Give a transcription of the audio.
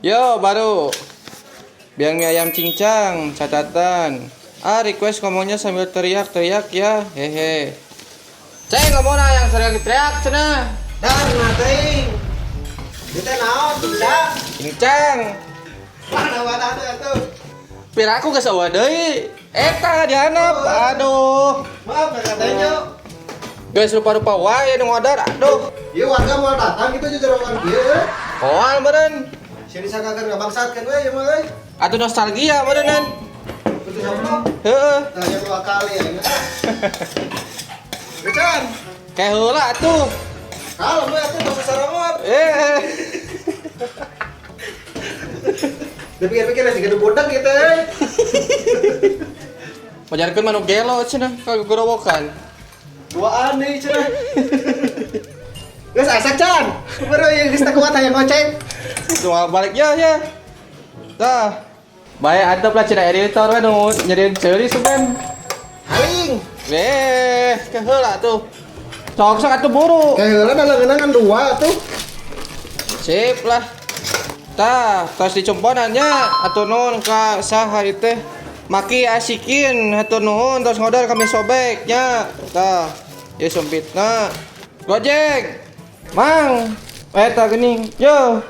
Yo, baru. Biang mie ayam cincang, catatan. Request ngomongnya sambil teriak-teriak ya. Hehe. Ceng ngomongnya yang sering teriak cenah. Dan ngating. Kita naon cincang. Cincang. Mana wadah tuh. Piraku geus eueuh deui. Eta dihanap. Aduh. Maaf katanya. Geus rupa-rupa wae nu ngodar. Aduh. Ieu warga mau datang gitu jerokan kieu. Koal meureun. Sini sakakeun ngabangsatkeun we ieu mah euy. Atuh nostalgia meureunnan. Betul sama. Heeh. Nah, yang dua kali ya. Becan. Kayak heula atuh. Kalau we atuh masa sarangor. Dipikir-pikir sih gede bodak gitu. Pajarkeun manuk gelo cenah kagorowokan. Dua aneh cenah. Geus asak can. Baru yang geus teu kuat hayang ngocek. Cuma balik ya. Tah. Bae antep lah cenah editor we nu nyerieun ceuri sugan. Haling. Ke heula tuh. Sok atuh buru. Kayak heula dalangeunna kan dua tuh. Sip lah. Tah, tos dicumponannya atuh nuhun ka saha ieu teh. Maki asikin hatur nuhun tos ngodar kami sobeknya. Tah, ieu sumpitna. Gojek. Mang, eta geuning. Yo.